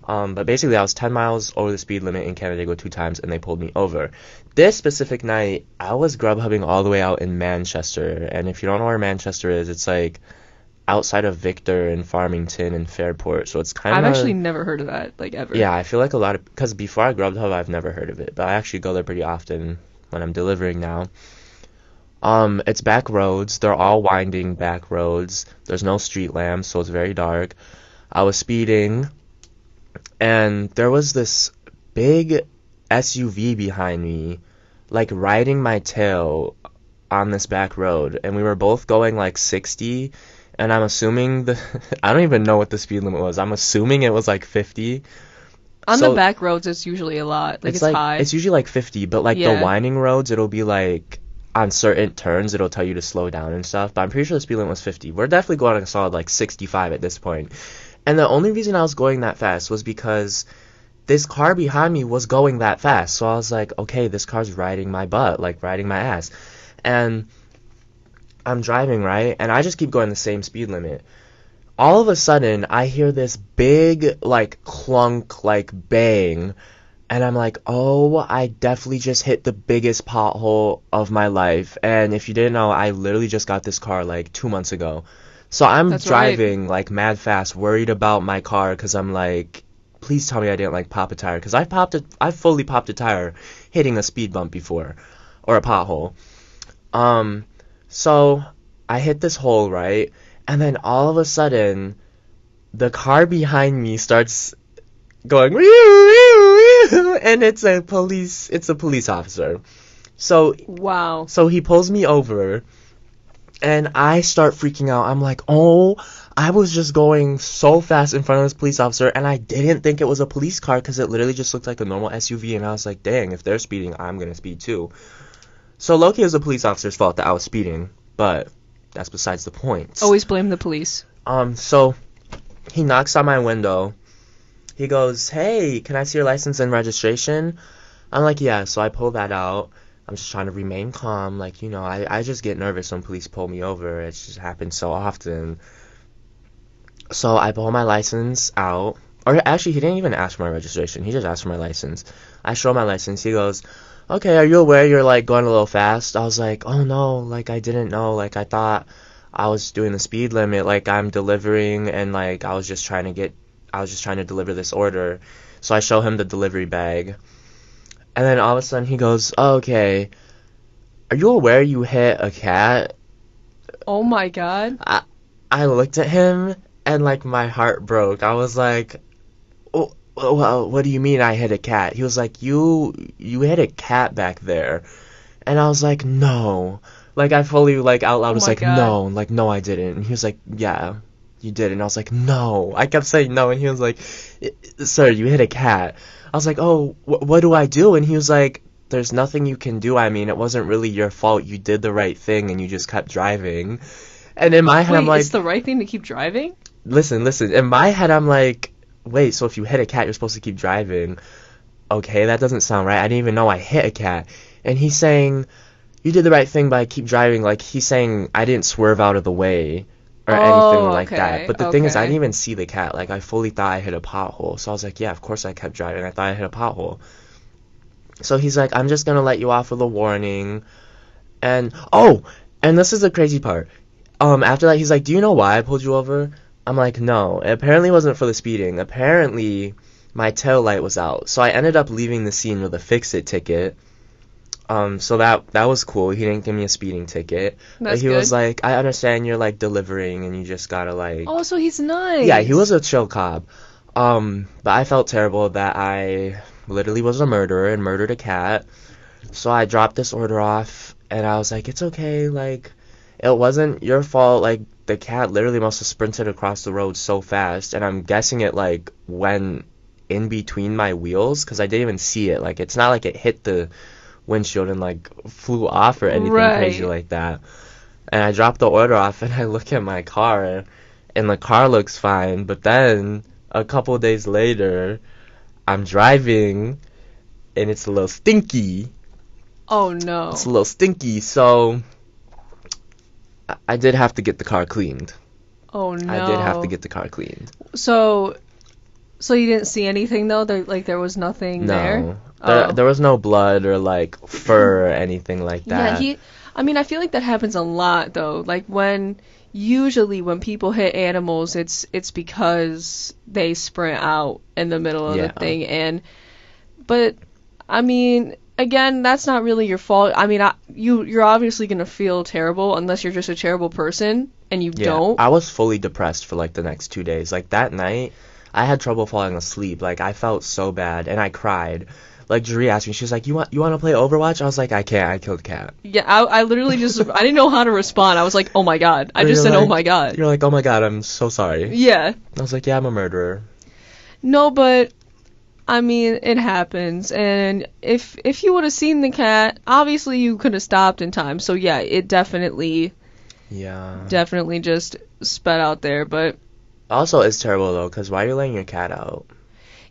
But basically, I was 10 miles over the speed limit in Canandaigua 2 times, and they pulled me over. This specific night, I was Grubhubbing all the way out in Manchester, and if you don't know where Manchester is, it's like outside of Victor and Farmington and Fairport, so it's kind of... I've actually never heard of that, like, ever. Yeah, I feel like a lot of... Because before I Grubhub, I've never heard of it, but I actually go there pretty often when I'm delivering now. It's back roads. They're all winding back roads. There's no street lamps, so it's very dark. I was speeding, and there was this big SUV behind me, like, riding my tail on this back road, and we were both going, like, 60, and I'm assuming I don't even know what the speed limit was. I'm assuming it was, like, 50. On So- the back roads, it's usually a lot. Like, it's high. It's usually, like, 50, but, like, Yeah. the winding roads, it'll be, like, on certain turns, it'll tell you to slow down and stuff, but I'm pretty sure the speed limit was 50. We're definitely going a solid, like, 65 at this point. And the only reason I was going that fast was because this car behind me was going that fast. So I was like, okay, this car's riding my butt, like, riding my ass. And I'm driving, right? And I just keep going the same speed limit. All of a sudden, I hear this big, like, clunk, like, bang. And I'm like, oh, I definitely just hit the biggest pothole of my life. And if you didn't know, I literally just got this car like 2 months ago. So I'm That's right. driving like mad fast, worried about my car because I'm like, please tell me I didn't like pop a tire. Because I've fully popped a tire hitting a speed bump before or a pothole. So I hit this hole, right? And then all of a sudden, the car behind me starts going, "Whew, whew, whew," and it's a police officer. So Wow. so he pulls me over and I start freaking out. I'm like, "Oh, I was just going so fast in front of this police officer and I didn't think it was a police car because it literally just looked like a normal SUV." And I was like, "Dang, if they're speeding, I'm going to speed too." So low-key it was the police officer's fault that I was speeding, but that's besides the point. Always blame the police. So he knocks on my window. He goes, "Hey, can I see your license and registration?" I'm like, "Yeah." So I pull that out. I'm just trying to remain calm. Like, I just get nervous when police pull me over. It just happens so often. So I pull my license out. Or actually, he didn't even ask for my registration. He just asked for my license. I show my license. He goes, "Okay, are you aware you're, like, going a little fast?" I was like, "Oh, no. Like, I didn't know. Like, I thought I was doing the speed limit. Like, I'm delivering and, like, I was just trying to deliver this order." So I show him the delivery bag. And then all of a sudden he goes, "Oh, okay, are you aware you hit a cat?" Oh my god. I looked at him and like my heart broke. I was like, "Oh, well, what do you mean I hit a cat?" He was like, You hit a cat back there." And I was like, "No." Like I fully like out loud Oh was my like, God. "No, like no I didn't." And he was like, "Yeah, you did." And I was like, "No." I kept saying no and he was like, "Sir, you hit a cat." I was like, "Oh, what do I do?" And he was like, "There's nothing you can do. I mean, it wasn't really your fault. You did the right thing and you just kept driving." And in my head, I'm Wait, like, it's the right thing to keep driving? listen. In my head, I'm like, wait, so if you hit a cat, you're supposed to keep driving. Okay, that doesn't sound right. I didn't even know I hit a cat. And he's saying, "You did the right thing by keep driving." Like, he's saying I didn't swerve out of the way or anything like that. okay, But the thing is, I okay. didn't even see the cat. Like, I fully thought I hit a pothole. So I was like, yeah, of course I kept driving. I thought I hit a pothole. So he's like, "I'm just gonna let you off with a warning." And, oh, and this is the crazy part. After that, he's like, "Do you know why I pulled you over?" I'm like, "No." It apparently wasn't for the speeding. Apparently, my tail light was out. So I ended up leaving the scene with a fix-it ticket. So that was cool. He didn't give me a speeding ticket. But That's he was good. like, "I understand you're like delivering and you just gotta like." Oh, so he's nice. Yeah, he was a chill cop. But I felt terrible that I literally was a murderer and murdered a cat. So I dropped this order off and I was like, "It's okay, like it wasn't your fault. Like the cat literally must have sprinted across the road so fast and I'm guessing it like went in between my wheels because I didn't even see it. Like it's not like it hit the windshield and like flew off or anything crazy Right. like that." And I dropped the order off and I look at my car and the car looks fine, but then a couple days later I'm driving and it's a little stinky. Oh no. It's a little stinky, so I did have to get the car cleaned. Oh I did have to no. get the car cleaned. So you didn't see anything though? There was nothing there? No. Oh. There was no blood or like fur or anything like Yeah, that. I mean, I feel like that happens a lot though. Like usually when people hit animals, it's because they sprint out in the middle of the Yeah. thing but I mean, again, that's not really your fault. I mean, you're obviously going to feel terrible unless you're just a terrible person and you Yeah, don't. I was fully depressed for like the next 2 days. Like that night, I had trouble falling asleep. Like I felt so bad and I cried. Like Jeree asked me, she was like, "You want to play Overwatch?" I was like, "I can't. I killed a cat." Yeah, I literally just I didn't know how to respond. I was like, "Oh my god." I And just you're said, "Oh like- my god." You're like, "Oh my God, I'm so sorry." Yeah. I was like, "Yeah, I'm a murderer." No, but I mean, it happens. And if you would have seen the cat, obviously you could have stopped in time. So yeah, it definitely Yeah. just sped out there, but Also, it's terrible though, cause why are you letting your cat out?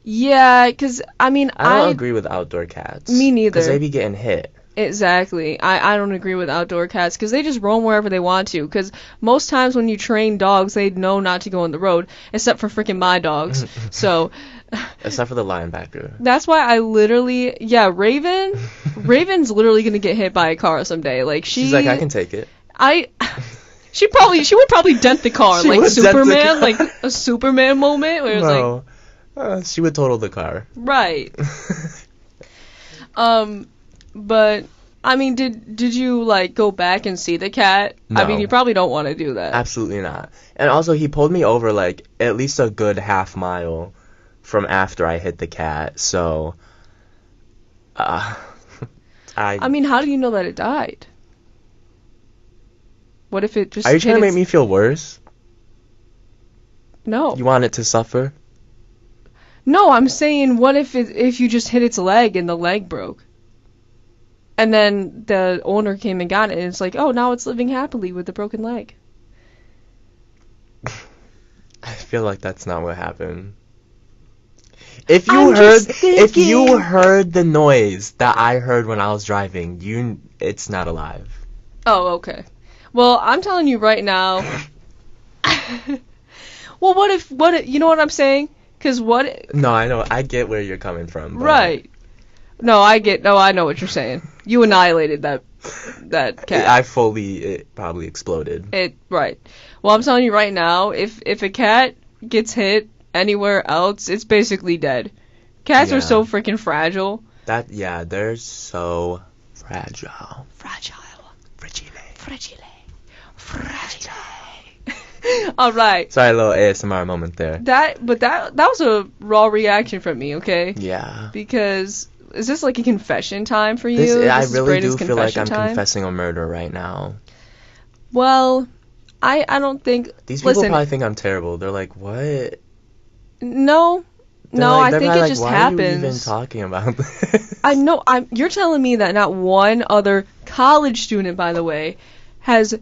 yeah, 'cause I mean, I don't agree with outdoor cats. Me neither. Cause they be getting hit. Exactly. I don't agree with outdoor cats because they just roam wherever they want to. Because most times when you train dogs, they know not to go on the road, except for freaking my dogs. So Except for the linebacker. that's why I literally, yeah, Raven's literally gonna get hit by a car someday. Like She's like, I can take it. She would probably dent the car She like would dent the Superman, car. like a Superman moment where it's like, No. She would total the car. right. But I mean, did you like go back and see the cat? I mean, No. you probably don't want to do that. Absolutely not. And also, he pulled me over like at least a good half mile from after I hit the cat. So, I mean, how do you know that it died? What if it just Are you hit trying to make its- me feel worse? No. You want it to suffer? No, I'm saying what if you just hit its leg and the leg broke? And then the owner came and got it and it's like, "Oh, now it's living happily with the broken leg." I feel like that's not what happened. If you I'm heard, just if you thinking. heard the noise that I heard when I was driving, it's not alive. Oh, okay. Well, I'm telling you right now. Well, what if you know what I'm saying? Cuz No, I know, I get where you're coming from. But right. No, I know what you're saying. You annihilated that cat. It probably exploded. Right. Well, I'm telling you right now, if a cat gets hit anywhere else, it's basically dead. Cats Yeah. are so freaking fragile. They're so fragile. Fragile. Fragile. All right. Sorry, a little ASMR moment there. That was a raw reaction from me, okay? Yeah. Because is this like a confession time for you? I This is really do Braden's feel like I'm confession time? confessing a murder right now. Well, I don't think. These people Listen, probably think I'm terrible. They're like, what? no, They're no, like- I they're think probably it like, just why happens. Are you even talking about this? I know. You're telling me that not one other college student, by the way, has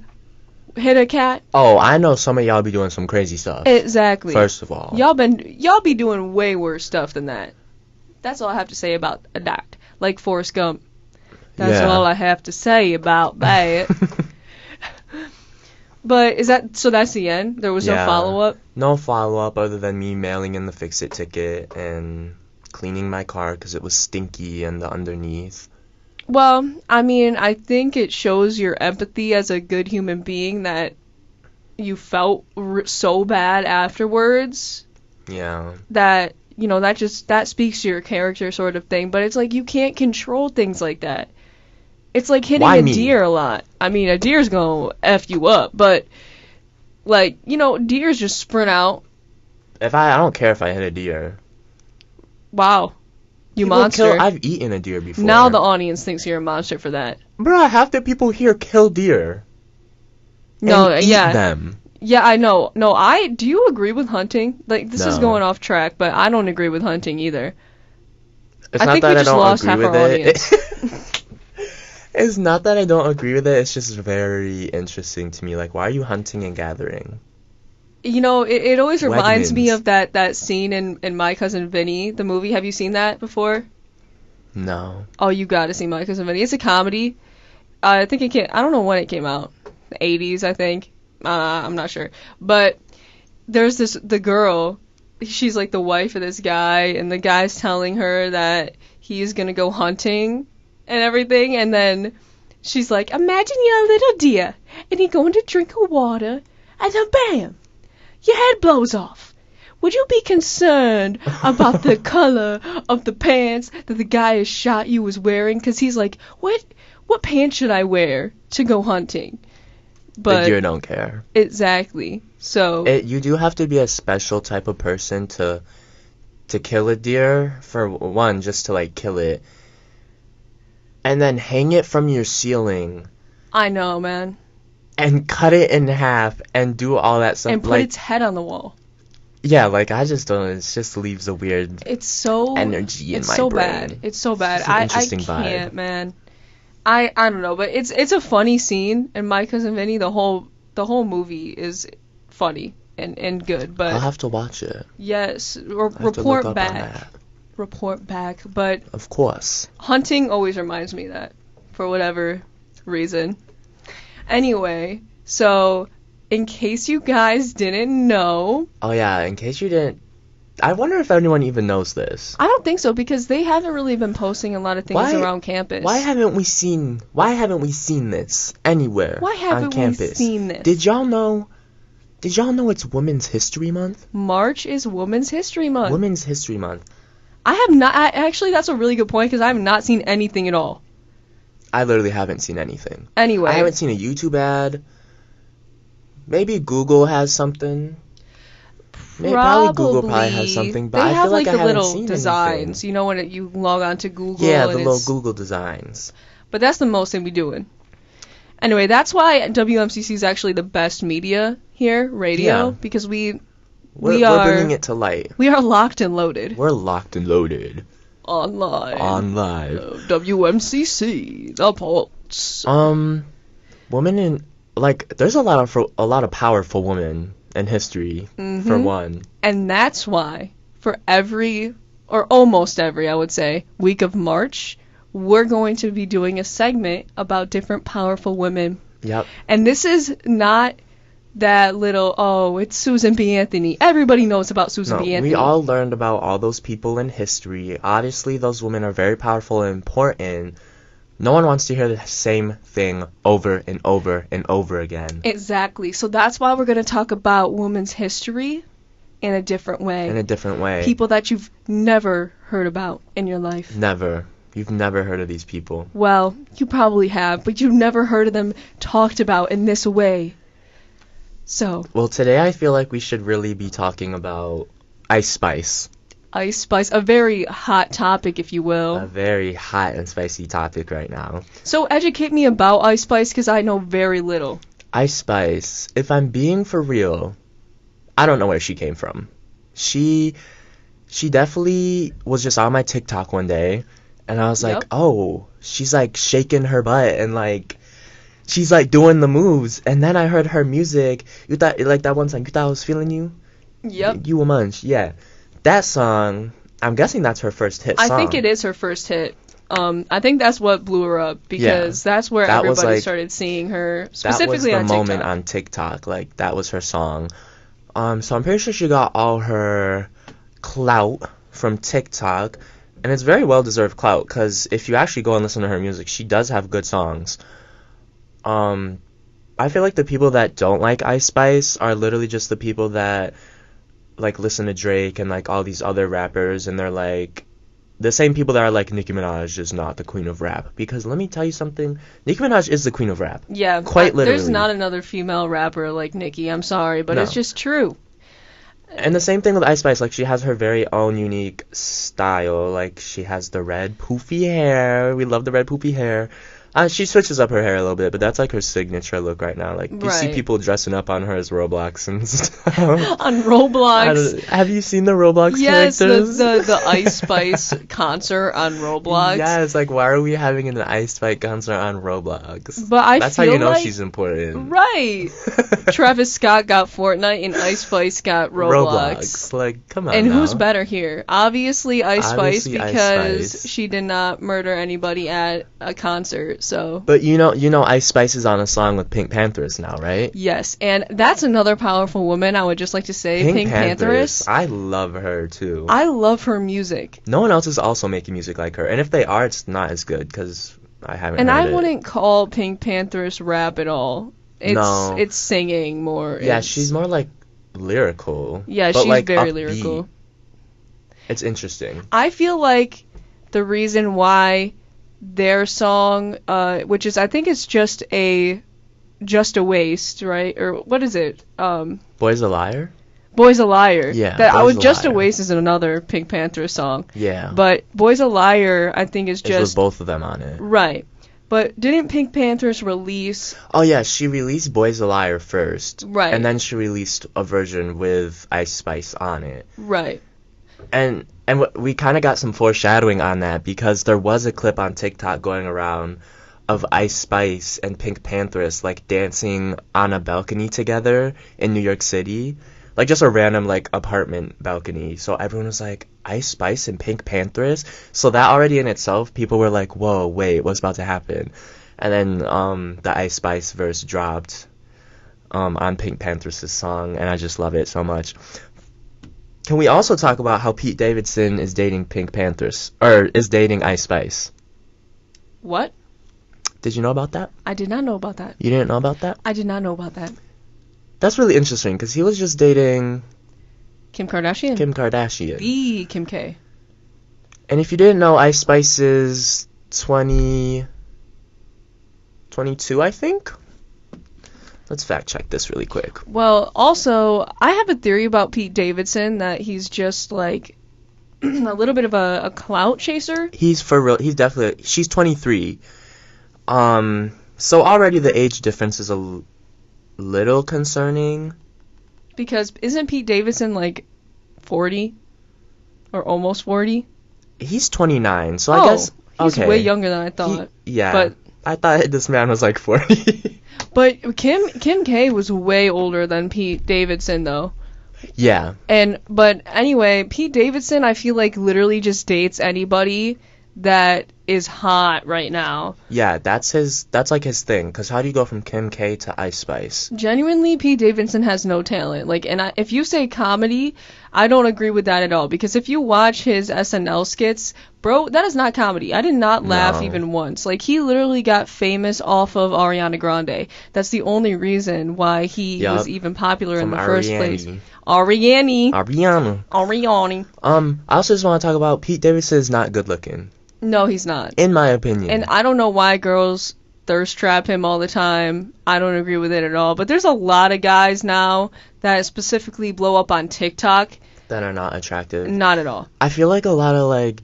hit a cat. Oh, I know some of y'all be doing some crazy stuff. Exactly. First of all. Y'all be doing way worse stuff than that. That's all I have to say about that. Like Forrest Gump. That's Yeah. all I have to say about that. But that's the end? There was no Yeah. follow-up? No follow-up other than me mailing in the fix-it ticket and cleaning my car because it was stinky and the underneath. Well, I mean, I think it shows your empathy as a good human being that you felt so bad afterwards Yeah. that, you know, that speaks to your character sort of thing. But it's like you can't control things like that. It's like hitting Why a me? deer a lot. I mean, a deer's gonna F you up, but, like, you know, deers just sprint out. I don't care if I hit a deer. Wow. You People monster. I've eaten a deer before. Now the audience thinks you're a monster for that. Bruh, half the people here kill deer. No, and yeah. Eat them. Yeah, I know. No, do you agree with hunting? Like, this is No. going off track, but I don't agree with hunting either. It's I not think that we I just don't lost agree half with our it. audience. It's not that I don't agree with it. It's just very interesting to me. Like, why are you hunting and gathering? You know, it always reminds me Wegmans. of that scene in My Cousin Vinny, the movie. Have you seen that before? No. Oh, you gotta see My Cousin Vinny. It's a comedy. I think I don't know when it came out. The 80s, I think. I'm not sure. But there's the girl, she's like the wife of this guy, and the guy's telling her that he's gonna go hunting and everything, and then she's like, imagine you're a little deer, and you're going to drink a water, and then bam! Your head blows off. Would you be concerned about the color of the pants that the guy who shot you was wearing? Because he's like, what pants should I wear to go hunting? The But deer don't care. exactly. So You do have to be a special type of person to kill a deer, for one, just to, like, kill it. And then hang it from your ceiling I know, man. and cut it in half and do all that stuff. And put like, its head on the wall. yeah, like, I just don't, it just leaves a weird It's so energy in it's my so brain. bad. It's so bad. It's an I interesting vibe. can't, man. I don't know, but it's a funny scene, and My Cousin Vinny, the whole movie is funny and good. But I'll have to watch it. yes, I'll have to look report up on back. that. Report back. But Of course. hunting always reminds me of that, for whatever reason. Anyway, so in case you guys didn't know, Oh yeah, in case you didn't, I wonder if anyone even knows this. I don't think so because they haven't really been posting a lot of things Why- around campus. Why haven't we seen this anywhere Why haven't on we campus? seen this? Did y'all know it's Women's History Month? March is Women's History Month. Women's History Month. I have not. Actually, that's a really good point because I have not seen anything at all. I literally haven't seen anything. Anyway, I haven't seen a YouTube ad. Maybe Google has something. Probably Google probably has something, but they I have feel like I the haven't little seen designs. anything. You know when you log on to Google. Yeah, the and little it's- Google designs. But that's the most thing we doing. Anyway, that's why WMCC is actually the best media here, radio, Yeah. because We're are bringing it to light. we are locked and loaded We're locked and loaded online. on live. WMCC, the pulse. Women in there's a lot of powerful women in history for Mhm. one. And that's why for every, or almost every, I would say, week of March, we're going to be doing a segment about different powerful women. Yep. And this is not that little, oh, it's Susan B. Anthony. Everybody knows about Susan No, B. Anthony. we all learned about all those people in history. Obviously, those women are very powerful and important. No one wants to hear the same thing over and over and over again. Exactly. So that's why we're going to talk about women's history in a different way. In a different way. People that you've never heard about in your life. Never. You've never heard of these people. Well, you probably have, but you've never heard of them talked about in this way. So, Well, today I feel like we should really be talking about Ice Spice. Ice Spice, a very hot topic, if you A will. very hot and spicy topic right now. So educate me about Ice Spice, because I know very little. Ice Spice, if I'm being for real, I don't know where she came from. She definitely was just on my TikTok one day, and I was like, Yep. oh, she's like shaking her butt and like she's like doing the moves. And then I heard her music. You thought like that one song, You Thought I Was Feeling You? Yep. You a Munch, yeah. That song, I'm guessing that's her first hit song. I think it is her first hit. I think that's what blew her up, because that's where That was, everybody like- started seeing her, That was specifically the on TikTok. moment on TikTok. Like, that was her song. So I'm pretty sure she got all her clout from TikTok. And it's very well-deserved clout, because if you actually go and listen to her music, she does have good songs. I feel like the people that don't like Ice Spice are literally just the people that, like, listen to Drake and, like, all these other rappers, and they're, like, the same people that are like, Nicki Minaj is not the queen of rap. Because let me tell you something, Nicki Minaj is the queen of rap. Yeah, Quite there's literally. not another female rapper like Nicki. I'm sorry, but No. it's just true. And the same thing with Ice Spice, like, she has her very own unique style. Like, she has the red poofy hair. We love the red poofy hair. She switches up her hair a little bit, but that's like her signature look right now. Like, you see Right. people dressing up on her as Roblox and stuff. On Roblox. Have you seen the Roblox Yes, characters? the Ice Spice concert on Roblox. Yes, like, why are we having an Ice Spice concert on Roblox? But I That's how feel you know like, she's important. right. Travis Scott got Fortnite and Ice Spice got Roblox. Like, come on And now. who's better here? Obviously Ice Spice, Obviously Ice because Spice. she did not murder anybody at a concert. So But you know Ice Spice is on a song with Pink Panthers now, right? yes, and that's another powerful woman. I would just like to say, Pink Pantheress. I love her too. I love her music, No one else is also making music like her, and if they are, it's not as good because I haven't. and heard I it. wouldn't call Pink Pantheress rap at all. No. It's singing more. Yeah, It's- she's more like lyrical. Yeah, but, she's like, very upbeat. lyrical. It's interesting. I feel like the reason why their song, which is I think it's just a waste, right? Or what is it? Boy's a Liar. Boy's a Liar. Yeah, That I Boy's was a Just a Liar. Waste is another Pink Panther song. Yeah, But Boy's a Liar, I think, is it's with just both of them on it. right. But didn't Pink Panthers release? Oh yeah, she released Boy's a Liar first, Right. and then she released a version with Ice Spice on it. Right. And we kind of got some foreshadowing on that because there was a clip on TikTok going around of Ice Spice and Pink Panthers like dancing on a balcony together in New York City. like just a random like apartment balcony. So everyone was like, Ice Spice and Pink Panthers. So that already in itself, people were like, whoa, wait, what's about to happen? And then the Ice Spice verse dropped on Pink Panthers' song, and I just love it so much. Can we also talk about how Pete Davidson is dating Pink Panthers, or is dating Ice Spice? What? Did you know about that? I did not know about that. You didn't know about that? I did not know about that. That's really interesting, because he was just dating Kim Kardashian? Kim Kardashian. The Kim K. And if you didn't know, Ice Spice is 22, I think? Let's fact check this really quick. Well, also, I have a theory about Pete Davidson that he's just like a little bit of a clout chaser. He's for real. He's definitely. She's 23. So already the age difference is a little concerning. Because isn't Pete Davidson like 40? Or almost 40? He's 29, so I guess. He's okay. way younger than I thought. Yeah. But I thought this man was like 40. But Kim K was way older than Pete Davidson though. Yeah. But anyway, Pete Davidson I feel like literally just dates anybody that is hot right now. Yeah, that's like his thing. Cause how do you go from Kim K to Ice Spice? Genuinely, Pete Davidson has no talent. Like, if you say comedy, I don't agree with that at all. Because if you watch his SNL skits, bro, that is not comedy. I did not laugh even once. Like, he literally got famous off of Ariana Grande. That's the only reason why he was even popular in the first place. Ariana. I also just want to talk about Pete Davidson is not good looking. No, he's not. In my opinion. And I don't know why girls thirst trap him all the time. I don't agree with it at all. But there's a lot of guys now that specifically blow up on TikTok that are not attractive. Not at all. I feel like a lot of like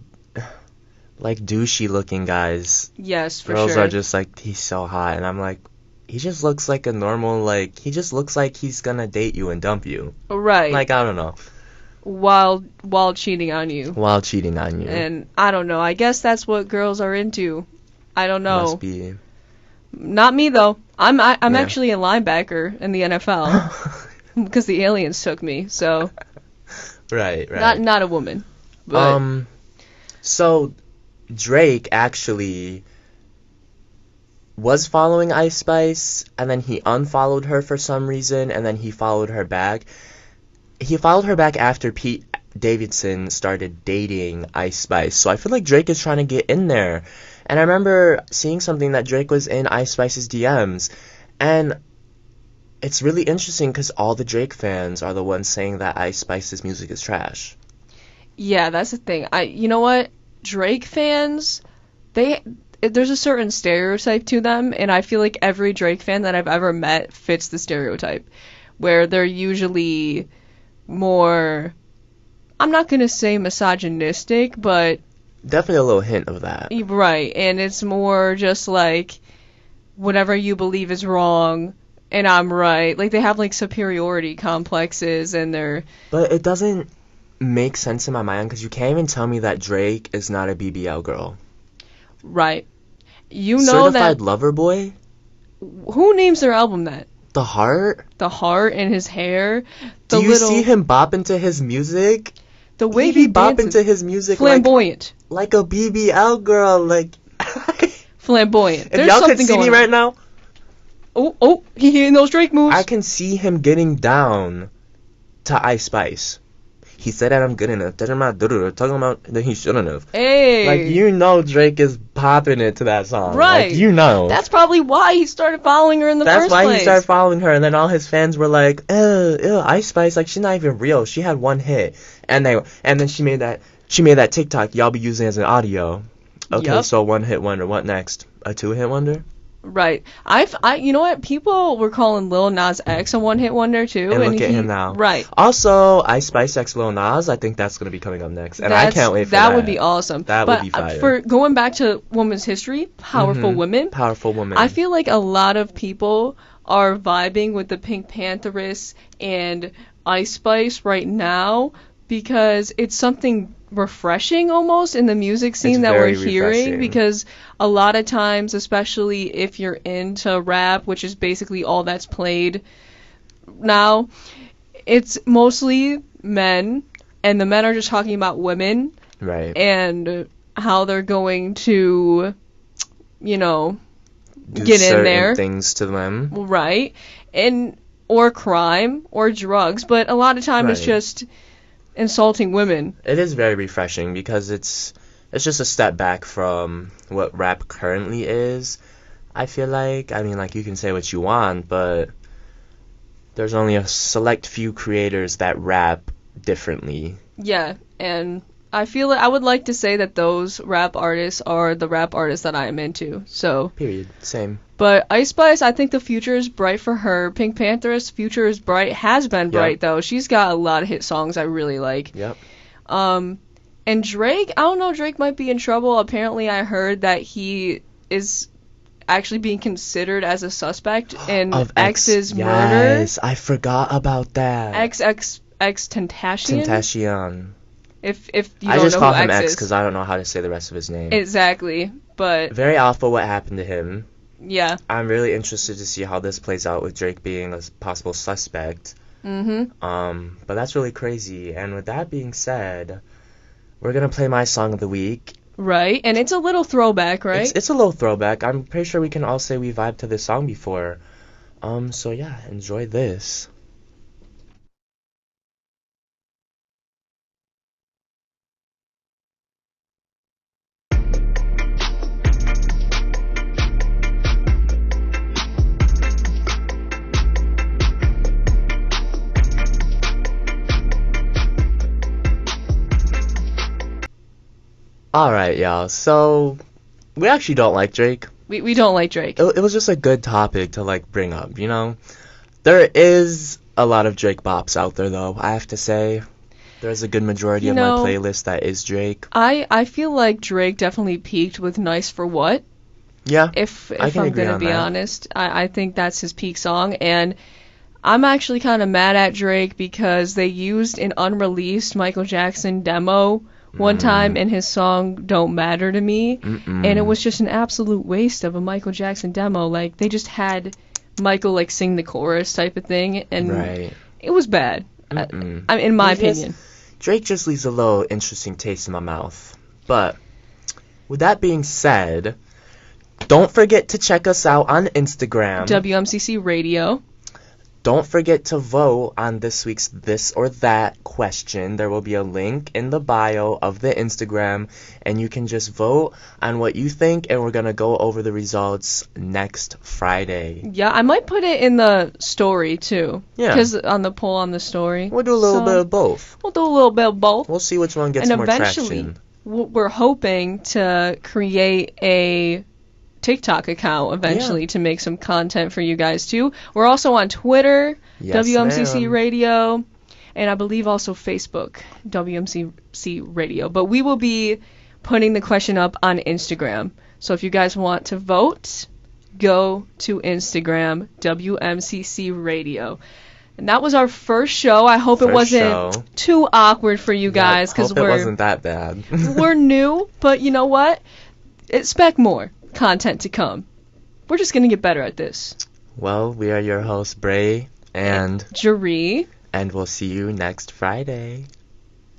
douchey looking guys. Yes, for girls sure. are just like, he's so hot, and I'm like, he just looks like a normal, like, he just looks like he's gonna date you and dump you. Right. Like, I don't know. While cheating on you. While cheating on you. And I don't know. I guess that's what girls are into. I don't know. Must be. Not me though. I'm actually a linebacker in the NFL because the aliens took me. So. Right. Not a woman. But. So Drake actually was following Ice Spice, and then he unfollowed her for some reason, and then he followed her back. He followed her back after Pete Davidson started dating Ice Spice. So I feel like Drake is trying to get in there. And I remember seeing something that Drake was in Ice Spice's DMs. And it's really interesting because all the Drake fans are the ones saying that Ice Spice's music is trash. Yeah, that's the thing. You know what? Drake fans, there's a certain stereotype to them, and I feel like every Drake fan that I've ever met fits the stereotype, where they're usually more, I'm not going to say misogynistic, but definitely a little hint of that. Right, and it's more just like, whatever you believe is wrong, and I'm right. Like, they have, like, superiority complexes, and they're... But it doesn't make sense in my mind, because you can't even tell me that Drake is not a BBL girl. Right. You know Certified Lover Boy? Who names their album that? The Heart? The Heart and his hair. Do you see him bop into his music? The way he bop into his music flamboyant. Like a BBL girl, like flamboyant. If y'all could see me right now. Oh, he hitting those Drake moves. I can see him getting down to Ice Spice. He said that I'm good enough. Talking about that he shouldn't have. Hey. Like, you know Drake is popping it to that song. Right. Like, you know. That's probably why he started following her in the first place. That's why he started following her, and then all his fans were like, ew, Ice Spice, like, she's not even real. She had one hit. And then she made that TikTok y'all be using as an audio. Okay, yep. So one hit wonder. What next? A 2-hit wonder? Right. You know what? People were calling Lil Nas X a one-hit wonder too. And look at him now. Right. Also, Ice Spice X Lil Nas. I think that's going to be coming up next, and I can't wait for that. That would be awesome. That would be fire. For going back to women's history, powerful women. Powerful women. I feel like a lot of people are vibing with the Pink Pantheress and Ice Spice right now because it's something refreshing almost in the music scene that we're hearing, because a lot of times, especially if you're into rap, which is basically all that's played now, it's mostly men, and the men are just talking about women Right. and how they're going to, you know, Do get in certain there. things to them. Right, and or crime or drugs, but a lot of time it's Right. just insulting women. It is very refreshing because it's just a step back from what rap currently is. I feel like, I mean, like, you can say what you want, but there's only a select few creators that rap differently. Yeah, and I feel like I would like to say that those rap artists are the rap artists that I am into. So, Period. Same. but Ice Spice, I think the future is bright for her. Pink Pantheress, future is bright, has been bright though. She's got a lot of hit songs I really like. Yep. And Drake, I don't know, Drake might be in trouble. Apparently, I heard that he is actually being considered as a suspect in Of X's murder. Yes, I forgot about that. X Tentacion. Tentacion. If you I don't just know call who him X X is. because I don't know how to say the rest of his name. Exactly, but Very awful what happened to him. yeah. I'm really interested to see how this plays out with Drake being a possible suspect. But that's really crazy. And with that being said, we're gonna play my song of the week. Right, and it's a little throwback, right? It's a little throwback. I'm pretty sure we can all say we vibed to this song before. So yeah, enjoy this. Alright, y'all. So, we actually don't like Drake. We don't like Drake. It was just a good topic to, like, bring up, you know? There is a lot of Drake bops out there, though, I have to say. There's a good majority You of know, my playlist that is Drake. I feel like Drake definitely peaked with Nice for What. Yeah, If I can I'm agree gonna on be that. honest, I think that's his peak song, and I'm actually kind of mad at Drake because they used an unreleased Michael Jackson demo one time in his song Don't Matter to Me, and it was just an absolute waste of a Michael Jackson demo. Like, they just had Michael, like, sing the chorus type of thing, and Right. it was bad. In my opinion. Drake just leaves a little interesting taste in my mouth. But, with that being said, don't forget to check us out on Instagram. WMCC Radio. Don't forget to vote on this week's This or That question. There will be a link in the bio of the Instagram, and you can just vote on what you think, and we're going to go over the results next Friday. Yeah, I might put it in the story, too. Yeah. Because on the poll on the story. We'll do a little So, bit of both. We'll do a little bit of both. We'll see which one gets And more eventually, traction. we're hoping to create a TikTok account eventually to make some content for you guys too. We're also on Twitter, Yes, WMCC ma'am. Radio, and I believe also Facebook, WMCC Radio. But we will be putting the question up on Instagram. So if you guys want to vote, go to Instagram, WMCC Radio. And that was our first show. I hope it First wasn't show. too awkward for you guys because Hope it wasn't that bad. we're new, but you know what? Expect more content to come. We're just gonna get better at this. Well, we are your hosts, Bray, and Jaree. we'll see you next Friday.